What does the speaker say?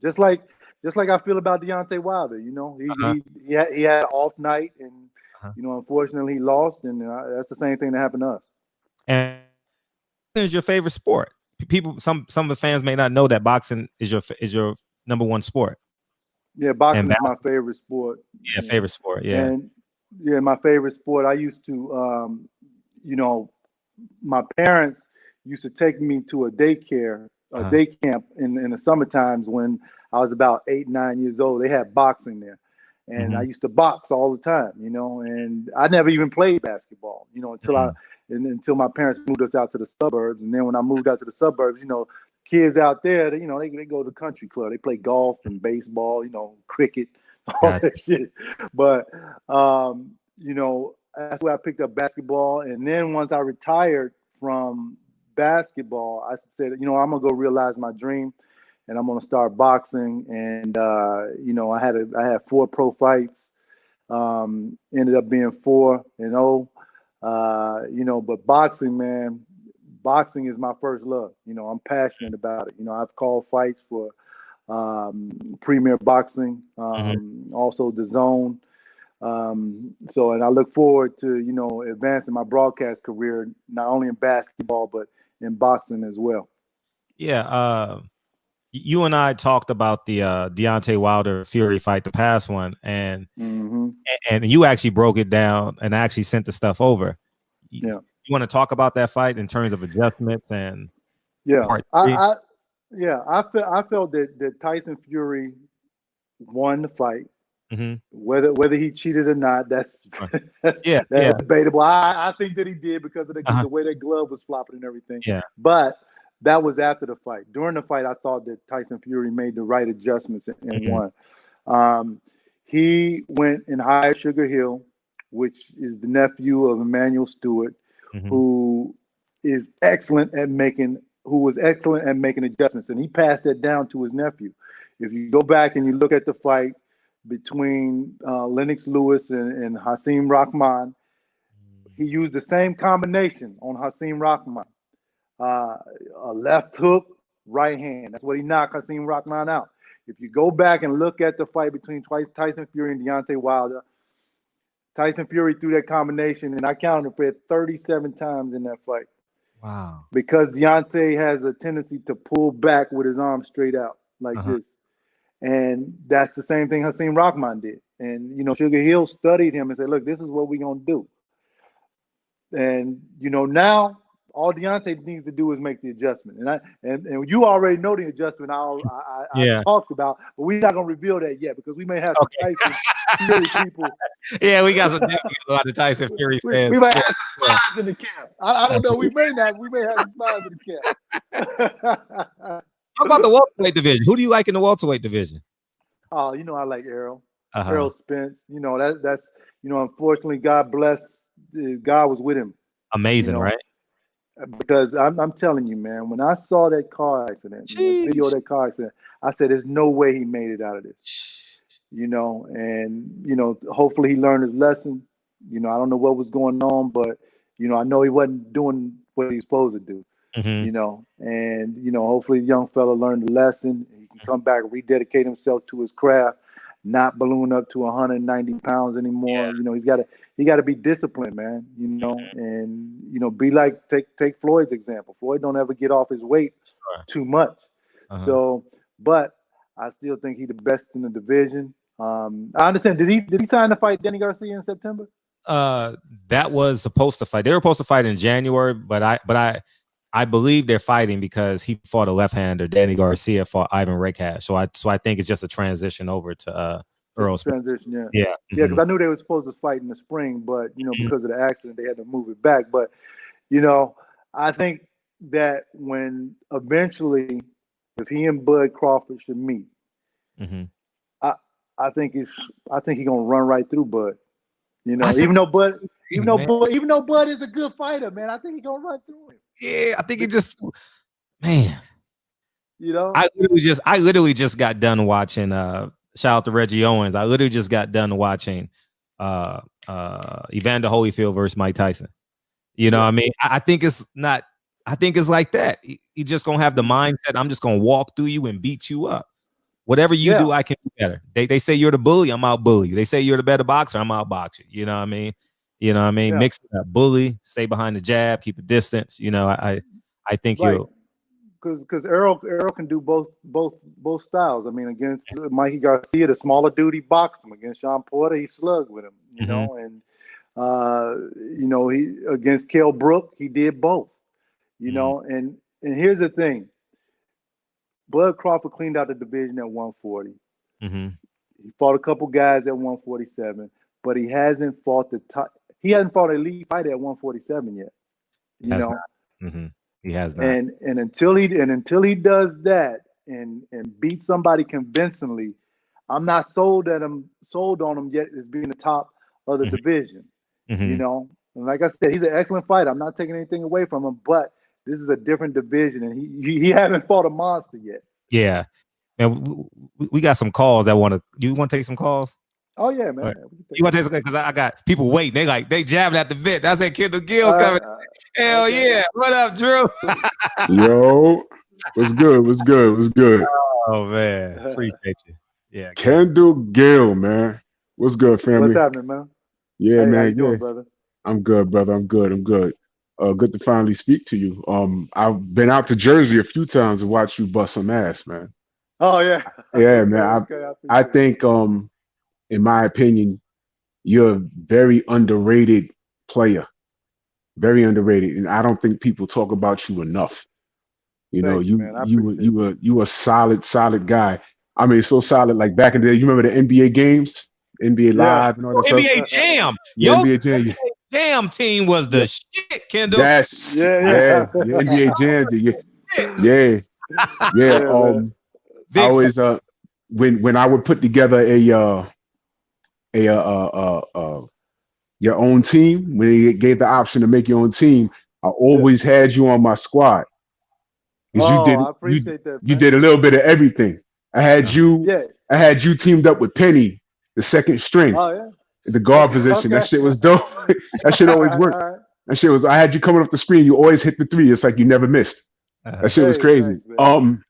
Just like I feel about Deontay Wilder. You know, Uh-huh. he had an off night, and Uh-huh. you know, unfortunately, he lost, and that's the same thing that happened to us. And is your favorite sport? People, some of the fans may not know that boxing is your number one sport. Yeah, And boxing is my favorite sport. yeah, Yeah. favorite sport. Yeah. And yeah, my favorite sport. I used to, you know, my parents used to take me to a Uh-huh. day camp in the summer times when I was about 8, 9 years old. They had boxing there, and I Mm-hmm. used to box all the time. You know, and I never even played basketball. You know, until my parents moved us out to the suburbs, and then when I moved out to the suburbs, you know, kids out there, you know, they go to the country club. They play golf and baseball. You know, cricket, all Gotcha. that shit. But you know, that's where I picked up basketball. And then once I retired from basketball, I said, you know, I'm gonna go realize my dream, and I'm gonna start boxing. And you know, I had 4 pro fights. Ended up being 4-0. You know, but boxing, man, boxing is my first love. You know, I'm passionate about it. You know, I've called fights for Premier Boxing, Mm-hmm. also the Zone. So, and I look forward to, you know, advancing my broadcast career, not only in basketball, but in boxing as well. Yeah. You and I talked about the Deontay Wilder Fury fight, the past one, Hmm. and you actually broke it down and actually sent the stuff over. Yeah. You want to talk about that fight in terms of adjustments and Yeah. part three? Yeah, I felt that Tyson Fury won the fight. Mm-hmm. Whether he cheated or not, that's Right. that's Yeah. Yeah. that's debatable. I think that he did because of Uh-huh. the way that glove was flopping and everything. Yeah. But that was after the fight. During the fight, I thought that Tyson Fury made the right adjustments and Mm-hmm. won. Um, he went and hired Sugar Hill, which is the nephew of Emmanuel Stewart, Mm-hmm. who is excellent at making who was excellent at making adjustments, and he passed that down to his nephew. If you go back and you look at the fight between Lennox Lewis and Hasim Rahman, he used the same combination on Hasim Rahman. Uh, a left hook, right hand. That's what he knocked Hasim Rahman out. If you go back and look at the fight between Tyson Fury and Deontay Wilder, Tyson Fury threw that combination, and I counted for it 37 times in that fight Wow. because Deontay has a tendency to pull back with his arms straight out like Uh-huh. this. And that's the same thing Hasim Rahman did. And, you know, Sugar Hill studied him and said, look, this is what we're going to do. And, you know, now all Deontay needs to do is make the adjustment. And you already know the adjustment I Yeah. talked about, but we're not going to reveal that yet because we may have some Okay. Tyson Fury people. Yeah, we got some definitely a lot of Tyson Fury fans. We might have Yeah. some spies in the camp. I don't know. We may not. We may have some spies in the camp. Talk about the welterweight division. Who do you like in the welterweight division? Oh, you know, I like Errol. Uh-huh. Errol Spence. You know, that's you know, unfortunately, God bless. God was with him. You Amazing, know, right? because I'm telling you, man, when I saw that car accident, the video of Sheesh. that car accident, I said, "There's no way he made it out of this." You know, and you know, hopefully he learned his lesson. You know, I don't know what was going on, but you know, I know he wasn't doing what he was supposed to do. Mm-hmm. You know, and you know, hopefully the young fella learned the lesson. He can come back, rededicate himself to his craft, not balloon up to 190 pounds anymore. You know, he got to be disciplined, man. You know, and you know, be like take Floyd's example. Floyd don't ever get off his weight Sure. too much. Uh-huh. So, but I still think he's the best in the division. I understand. Did he sign to fight Danny Garcia in September? Uh, that was supposed to fight. They were supposed to fight in January, but I believe they're fighting because he fought a left-hander. Danny Garcia fought Ivan Rakic. So I think it's just a transition over to Just Earl a Spence. transition, yeah. Yeah. Yeah, Mm-hmm. because I knew they were supposed to fight in the spring, but you know, Mm-hmm. because of the accident, they had to move it back. But you know, I think that when eventually, if he and Bud Crawford should meet, Mm-hmm. I I think it's I think he's gonna run right through Bud. You know, That's the man. Even though Bud is a good fighter, man, I think he's gonna run through him. Yeah, I think he just man. You know, I literally just got done watching shout out to Reggie Owens. I literally just got done watching Evander Holyfield versus Mike Tyson. You know what yeah, I mean? I think it's not I think it's like that. You just gonna have the mindset, I'm just gonna walk through you and beat you up. Whatever you Yeah. do, I can do better. They say you're the bully, I'm out bully you. They say you're the better boxer, I'm out box you. You know what I mean? You know what I mean? Yeah. Mix it up. Bully, stay behind the jab, keep a distance. You know, I think Right. you'll. Because Errol can do both styles. I mean, against Mikey Garcia, the smaller dude, he boxed him. Against Sean Porter, he slugged with him. You know, and he against Kell Brook, he did both. You know, and here's the thing: Bud Crawford cleaned out the division at 140. He fought a couple guys at 147, but he hasn't fought the top. He hasn't fought an elite fight at 147 yet. You know. He has not. And until he does that and beat somebody convincingly, I'm not sold on him yet as being the top of the division. You know, and like I said, he's an excellent fighter. I'm not taking anything away from him, but this is a different division, and he hasn't fought a monster yet. Yeah, and we got some calls that want to. You want to take some calls? Oh yeah, man. Right. You want to take some? Because I got people waiting. They jabbing at the bit. I said Kendall Gill coming. Hell okay. Yeah! What up, Drew? Yo, what's good? What's good? What's good? Oh man, appreciate you. Yeah, Kendall Gill, man. What's good, family? What's happening, man? Yeah, hey, man. How you doing, brother? I'm good, brother. I'm good. Good to finally speak to you. I've been out to Jersey a few times to watch you bust some ass, man. Oh yeah. Yeah, man. I think, in my opinion, you're a very underrated player. Very underrated, and I don't think people talk about you enough. You know, you were a solid guy. I mean, so solid. Like back in the day, you remember the NBA games, NBA Live, and all that stuff. NBA Jam, NBA Jam team was the shit, Kendall. Yes, yeah. NBA Jam, yeah. I always when I would put together your own team, when they gave the option to make your own team, I always had you on my squad. Because I appreciate that. You did a little bit of everything. I had you teamed up with Penny, the second string, the guard position. That shit was dope. That shit always worked. That shit was. I had you coming off the screen. You always hit the three. It's like you never missed. That shit was crazy. Thanks,